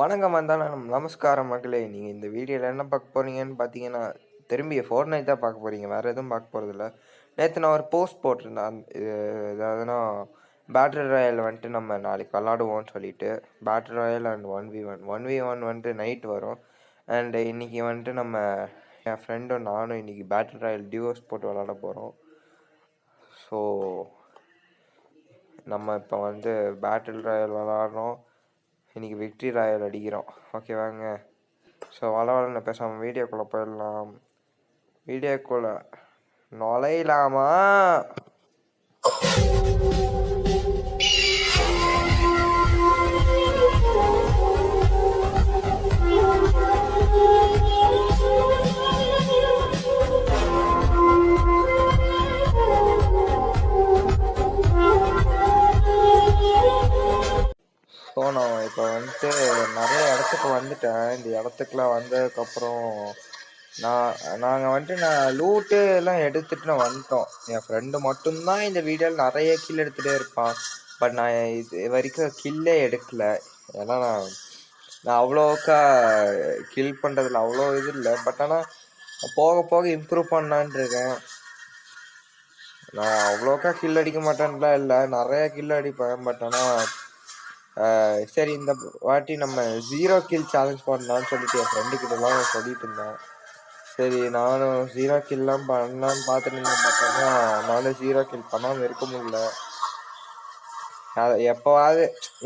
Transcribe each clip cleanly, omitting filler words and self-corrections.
வணக்கம் வந்தாலும் நமஸ்காரம் மக்களே. நீங்கள் இந்த வீடியோவில் என்ன பார்க்க போகிறீங்கன்னு பார்த்தீங்கன்னா, திரும்பி ஃபோர் நைட் தான் பார்க்க போகிறீங்க. வேறு எதுவும் பார்க்க போகிறதில்ல. நேற்று நான் ஒரு போஸ்ட் போட்டிருந்தேன். எதாவதுன்னா பேட்டில் ராயல் வந்துட்டு நம்ம நாளைக்கு விளாடுவோம்னு சொல்லிட்டு. Battle Royal and 1v1 1v1 வந்துட்டு நைட் வரும். அண்டு இன்றைக்கி வந்துட்டு நம்ம என் ஃப்ரெண்டும் நானும் இன்றைக்கி பேட்டில் ராயல் டிவோர்ஸ் போட்டு விளாட போகிறோம். ஸோ நம்ம இப்போ வந்து பேட்டில் ராயல் விளாட்றோம். இன்றைக்கி விக்ட்ரி ராயல் அடிக்கிறோம். ஓகேவாங்க. ஸோ வளவளன்னு பேசாமல் வீடியோக்குள்ளே போயிடலாம். வீடியோக்குள்ளே நுழையலாமா? ஸோ நான் இப்போ வந்துட்டு நிறைய இடத்துக்கு வந்துட்டேன். இந்த இடத்துக்குலாம் வந்ததுக்கப்புறம் நாங்கள் வந்துட்டு லூட்டு எல்லாம் எடுத்துகிட்டு வந்துட்டோம். என் ஃப்ரெண்டு மட்டும்தான் இந்த வீடியோவில் நிறைய கில் எடுத்துகிட்டே இருப்பான். பட் நான் இது வரைக்கும் கில்லே எடுக்கலை. ஏன்னா நான் அவ்வளோக்கா கில் பண்ணுறதுல அவ்வளோ இது இல்லை. பட் ஆனால் போக போக இம்ப்ரூவ் பண்ணலான் இருக்கேன். நான் அவ்வளோக்கா கில் அடிக்க மாட்டேன்லாம் இல்லை, நிறைய கில் அடிப்பேன். பட் ஆனால் சரி இந்த வாட்டி நம்ம 0 கில் சேலஞ்ச் பண்ணலான்னு சொல்லிட்டு என் ஃப்ரெண்டுக்கிட்டலாம் சொல்லிட்டு இருந்தேன். சரி நானும் 0 கில்லாம் பண்ணலான்னு பார்த்துட்டு இருந்தேன். பார்த்தோன்னா நானும் 0 கில் பண்ணாமல் இருக்க முடியல. எப்போவாது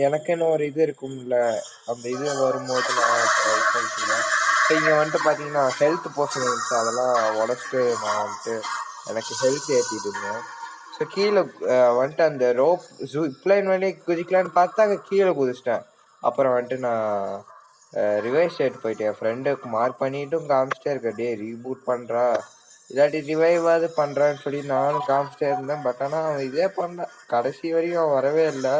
எனக்குன்னு ஒரு இது இருக்கும்ல, அந்த இது வரும்போது நான் சொல்லிட்டுருந்தேன். ஸோ இங்கே வந்துட்டு பார்த்தீங்கன்னா ஹெல்த் போர்ஷன் இருந்துச்சு, அதெல்லாம் உடச்சிட்டு நான் வந்துட்டு எனக்கு ஹெல்த் ஏற்றிட்டு இருந்தேன். ஸோ கீழே வந்துட்டு அந்த ரோப் ஜிப்லைன் வழி குதிக்கலான்னு பார்த்தா அங்கே கீழே குதிச்சிட்டேன். அப்புறம் வந்துட்டு நான் ரிவைவ் ஸ்டேட் போயிட்டேன். என் ஃப்ரெண்டுக்கு மார்க் பண்ணிட்டும் காமிச்சிட்டே இருக்கேன், டே ரீபூட் பண்ணுறா இல்லாட்டி ரிவைவாது பண்ணுறான்னு சொல்லி நானும் காமிச்சிட்டே இருந்தேன். பட் ஆனால் அவன் இதே பண்ணல. கடைசி வரையும் அவன் வரவே இல்லை.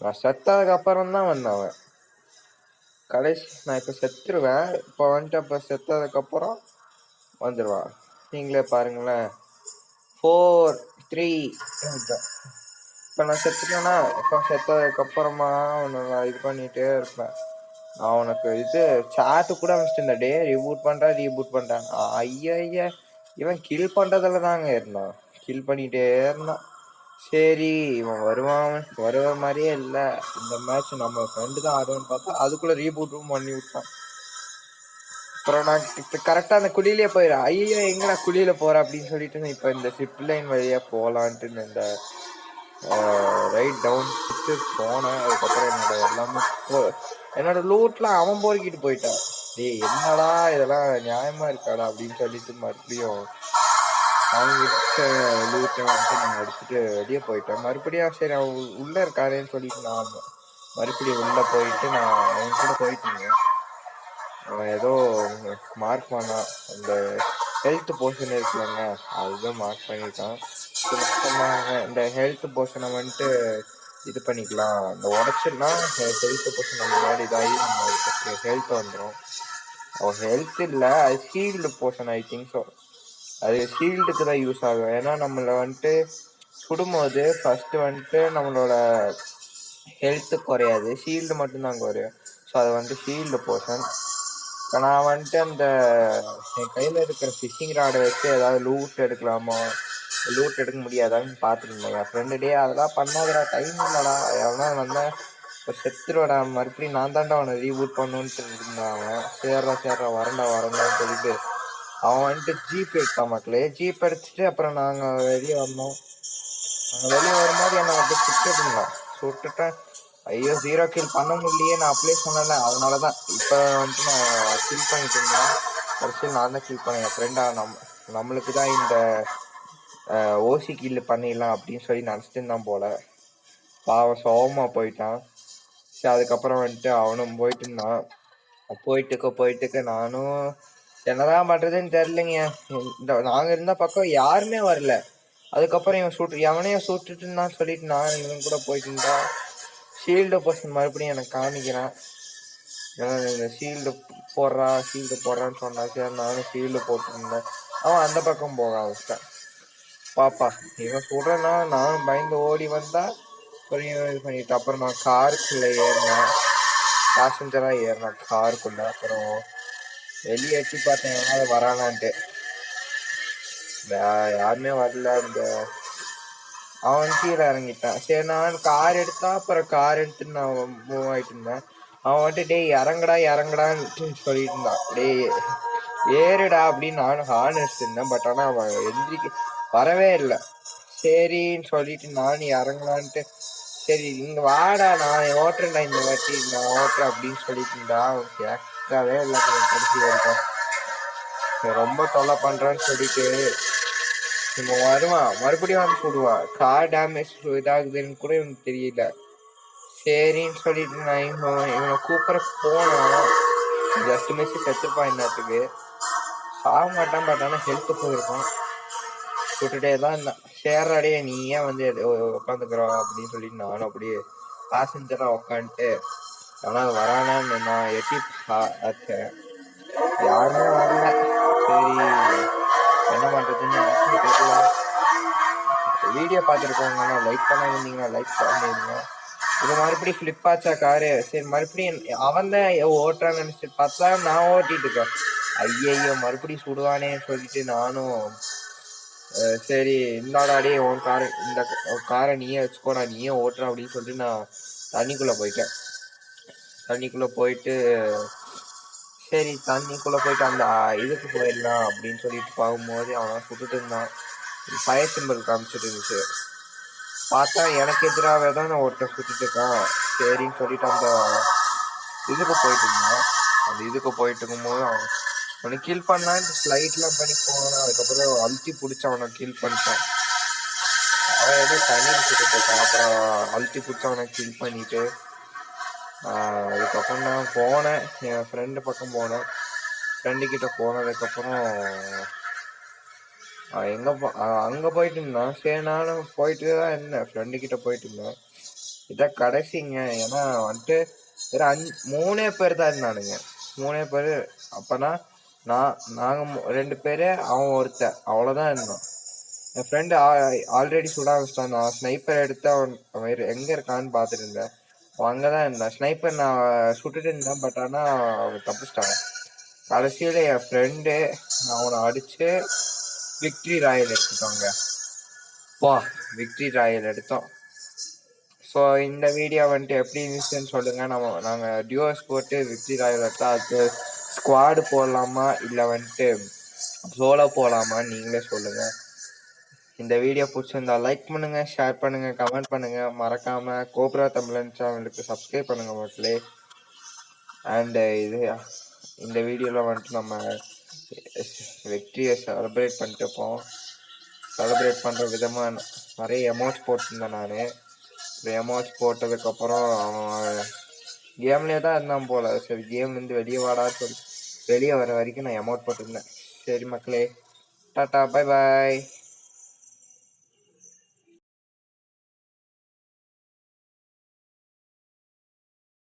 நான் செத்ததுக்கு அப்புறம் தான் வந்தேன் அவன். கடைசி நான் இப்போ செத்துருவேன். இப்போ வந்துட்டு அப்போ செத்ததுக்கப்புறம் வந்துடுவான். நீங்களே பாருங்களேன். 4 3 இப்போ நான் செத்துட்டேன்னா இப்போ செத்ததுக்கப்புறமா அவனை நான் இது பண்ணிகிட்டே இருப்பேன். நான் உனக்கு இது சாட்டு கூட அமைச்சிட்டு டே ரீபூட் பண்ணுறான். ஐயா இவன் கில் பண்ணுறதுல தாங்க இருந்தான், கில் பண்ணிகிட்டே இருந்தான். சரி இவன் வருவ மாதிரியே இல்லை, இந்த மேட்ச் நம்ம ஃப்ரெண்டு தான் ஆடுவோன்னு பார்த்தா அதுக்குள்ளே ரீபூட்டும் பண்ணி விட்டான். அப்புறம் நான் கரெக்டாக அந்த குழியிலே போயிடுறேன். ஐயோ எங்கடா குழியில் போகிறேன் அப்படின்னு சொல்லிட்டு நான் இப்போ இந்த ஷிப் லைன் வழியாக போகலான்ட்டு இந்த ரைட் டவுன் போனேன். அதுக்கப்புறம் என்னோட லூட்லாம் அவன் போர்க்கிட்டு போயிட்டான். டேய் என்னடா இதெல்லாம் நியாயமாக இருக்காடா அப்படின்னு சொல்லிட்டு மறுபடியும் அவங்ககிட்ட லூட்டை வந்துட்டு நான் எடுத்துகிட்டு வெளியே போயிட்டேன். மறுபடியும் சரி அவன் உள்ளே இருக்காரேன்னு சொல்லிட்டு நான் மறுபடியும் உள்ளே போயிட்டு நான் அவன் கூட போயிட்டீங்க. அவன் ஏதோ மார்க் பண்ணான், அந்த ஹெல்த் போர்ஷன் இருக்குல்லங்க அதுதான் மார்க் பண்ணியிருக்கான். இந்த ஹெல்த் போர்ஷனை வந்துட்டு இது பண்ணிக்கலாம், இந்த உடச்சிடனா ஹெல்த் போர்ஷன் நம்ம முன்னாடி இதாகி நம்ம ஹெல்த் வந்துடும். அவன் ஹெல்த் இல்லை, அது shield portion I think. So அது ஷீல்டுக்கு தான் யூஸ் ஆகும். ஏன்னா நம்மளை வந்துட்டு சுடும்போது ஃபஸ்ட்டு வந்துட்டு நம்மளோட ஹெல்த்து குறையாது, ஷீல்டு மட்டும்தான் குறையும். ஸோ அது வந்துட்டு ஷீல்டு போர்ஷன். இப்போ நான் வந்துட்டு அந்த என் கையில் இருக்கிற ஃபிஷிங் ராடை வச்சு ஏதாவது லூட் எடுக்கலாமா, லூட் எடுக்க முடியாதான்னு பார்த்துருந்தேன். என் ஃப்ரெண்டு டே அதெல்லாம் பண்ணாதடா, டைம் இல்லைடா, எவனா வந்தேன் இப்போ செத்துருவாடா, மறுபடியும் நான் தாண்டா அவனை ரீபூட் பண்ணுன்ட்டு இருந்தான். அவன் சேர்றா வரண்டான்னு சொல்லிட்டு அவன் வந்துட்டு ஜீப் எடுத்தான் மக்களே. ஜீப் எடுத்துட்டு அப்புறம் நாங்கள் வெளியே வந்தோம். நாங்கள் வெளியே வரும்போது என்னை அப்படியே சுட்டுட்டேன். ஐயோ 0 கில் பண்ண முடியலையே, நான் அப்ளை சொன்னல, அதனால தான் இப்போ வந்துட்டு நான் கில் பண்ணிட்டு இருந்தேன். கடைசியில் நான் தான் கில் பண்ணேன். என் ஃப்ரெண்டாக நம்மளுக்கு தான் இந்த ஓசி கில் பண்ணிடலாம் அப்படின்னு சொல்லி நினச்சிட்டு இருந்தான் போல். பாவம் சோகமாக போயிட்டான். சரி அதுக்கப்புறம் வந்துட்டு அவனும் போயிட்டு இருந்தான். போயிட்டுக்க நானும் என்னதான் பண்ணுறதுன்னு தெரிலங்க. நாங்கள் இருந்த பக்கம் யாருமே வரல. அதுக்கப்புறம் எவனையும் சுட்டுட்டு இருந்தான்னு சொல்லிட்டு நான் இவன் கூட போயிட்டு இருந்தா ஷீல்டு போர்ஷன் மறுபடியும் எனக்கு காமிக்கிறான். இந்த ஷீல்டு போடுறான்னு சொன்னா சரி நானும் ஷீல்டு போட்டுருந்தேன். அவன் அந்த பக்கம் போக ஆரம்பிச்சிட்டேன். பாப்பா இவன் சுடுறேன்னா நானும் பயந்து ஓடி வந்தா அப்புறம் இது பண்ணிட்டு அப்புறம் நான் காருக்குள்ளே ஏறினேன். பேசஞ்சராக ஏறினான் காருக்குள்ள. அப்புறம் வெளியே எட்டி பார்த்தேன் எவனாவது வரானான்ட்டு. யாருமே வரல. அவன் கீழே இறங்கிட்டான். சரி நான் கார் எடுத்தா, அப்புறம் கார் எடுத்துட்டு நான் மூவ் ஆயிட்டு இருந்தேன். அவன் வந்துட்டு டேய் இறங்கடான்னு சொல்லிட்டு இருந்தான். டேய் ஏறுடா அப்படின்னு நானும் ஹார்ன் அடிச்சிருந்தேன். பட் ஆனால் அவன் வரவே இல்லை. சரின்னு சொல்லிட்டு நானும் இறங்கலான்ட்டு சரி இங்க வாடா நான் ஓட்டுறேன்டா இந்த வாட்டி நான் ஓட்டுறேன் அப்படின்னு சொல்லிட்டு இருந்தா. அவன் கேட்கவே இல்லை கடைசி வரைக்கும். ரொம்ப தொல்லை பண்றான்னு சொல்லிட்டு இவன் வருவான், மறுபடியும் வந்து சுடுவான். கார் டேமேஜ் இதாகுதுன்னு கூட இவனுக்கு தெரியல. சரின்னு சொல்லிட்டு நான் இவனை கூப்பிட போனான். ஜஸ்ட் மிஸ் செத்துப்பான். என்னத்துக்கு சாக மாட்டான். பட் ஆனால் ஹெல்த்து போயிருப்பான். சுட்டுட்டே தான் இருந்தான். சேராடியே நீ ஏன் வந்து உட்காந்துக்கிறோம் அப்படின்னு சொல்லிட்டு நானும் அப்படியே பேசஞ்சராக உட்காந்துட்டு ஆனால் வரானான்னு நான் எட்டி பார்த்தேன். யாருமே வரல. சரி என்ன பண்றதுன்னு தெரியல. வீடியோ பார்த்துருக்கோங்கன்னா லைக் பண்ணிருந்தீங்கன்னா லைக் பண்ணிருங்க. இது மறுபடியும் ஃபிளிப் ஆச்சா காரு. சரி மறுபடியும் அவன் தான் ஓட்டுறான்னு நினைச்சிட்டு பார்த்தா நான் ஓட்டிட்டு இருக்கேன். ஐயையோ மறுபடியும் சுடுவானேன்னு சொல்லிட்டு நானும் சரி இந்தாடாடே உன் காரை இந்த காரை நீயே வச்சுக்கோடா நீயே ஓட்டுற அப்படின்னு சொல்லிட்டு நான் தண்ணிக்குள்ளே போயிட்டேன். தண்ணிக்குள்ளே போயிட்டு சரி தண்ணிக்குள்ளே போயிட்டு அந்த இதுக்கு போயிடலாம் அப்படின்னு சொல்லிட்டு பார்க்கும்போது அவன் சுட்டுட்டு இருந்தான். ஃபயர் சிம்பிள் காமிச்சிட்டு இருந்துச்சு. பார்த்தா எனக்கு எதிராகவே தான் நான் ஒருத்தர் சுட்டுட்டு இருக்கான். சரின்னு சொல்லிட்டு அந்த இதுக்கு போயிட்டு இருந்தான். அந்த இதுக்கு போயிட்டு இருக்கும்போது அவனை கில் பண்ணான். ஸ்லைட்லாம் பண்ணி போனான். அதுக்கப்புறம் அழுத்தி பிடிச்சி அவனை கில் பண்ணிட்டான். அவன் ஏதோ தண்ணி சுட்டுட்டு இருக்கான். அப்புறம் அழுத்தி பிடிச்சி அவனை கில் பண்ணிட்டு அதுக்கப்புறம் நான் போனேன். என் ஃப்ரெண்டு பக்கம் போனேன். ஃப்ரெண்டுக்கிட்ட போனதுக்கப்புறம் அங்கே போயிட்டு இருந்தான். சரி நானும் போயிட்டு தான் இருந்தேன். ஃப்ரெண்டுக்கிட்ட போயிட்டு இருந்தேன். இதான் கடைசிங்க. ஏன்னா வந்துட்டு வேறு 3 பேர் தான் இருந்தானுங்க. 3 பேர். அப்போனா நாங்கள் 2 பேர் அவன் ஒருத்தன் அவ்வளோதான் இருந்தோம். என் ஃப்ரெண்டு ஆல்ரெடி சுட ஆரம்பிச்சிட்டான். நான் ஸ்னைப்பர் எடுத்து அவன் எங்கே இருக்கான்னு பார்த்துட்டு இருந்தேன். அவன் அங்கே தான் இருந்தான். ஸ்னைப்பர் நான் சுட்டுட்டு இருந்தேன். பட் ஆனால் அவன் தப்பிச்சிட்டான். கடைசியில் என் ஃப்ரெண்டு அவனை அடித்து விக்ட்ரி ராயல் எடுத்துட்டோங்க. விக்ட்ரி ராயல் எடுத்தோம். ஸோ இந்த வீடியோ வந்துட்டு எப்படி இருந்துச்சுன்னு சொல்லுங்கள். நாங்கள் டியூஸ் போட்டு விக்ட்ரி ராயல் எடுத்தால் அது ஸ்குவாடு போடலாமா இல்லை வந்துட்டு சோலோ போகலாமான்னு நீங்களே சொல்லுங்கள். இந்த வீடியோ பிடிச்சிருந்தா லைக் பண்ணுங்கள், ஷேர் பண்ணுங்கள், கமெண்ட் பண்ணுங்கள். மறக்காமல் கோப்ரா தமிழன் சேனலுக்கு சப்ஸ்கிரைப் பண்ணுங்கள் மக்களே. அண்டு இந்த வீடியோவில் வந்துட்டு நம்ம விக்ட்ரியை செலிப்ரேட் பண்ணிட்டு இருப்போம். செலிப்ரேட் பண்ணுற விதமாக நிறைய எமோட்ஸ் போட்டிருந்தேன். நான் இந்த எமோட்ஸ் போட்டதுக்கப்புறம் அவன் கேம்லேயே தான் இருந்தான் போல். சரி கேம்லேருந்து வெளியே வாடான்னு சொல்லி வெளியே வர வரைக்கும் நான் எமோட் போட்டிருந்தேன். சரி மக்களே, டாட்டா, பை பாய்.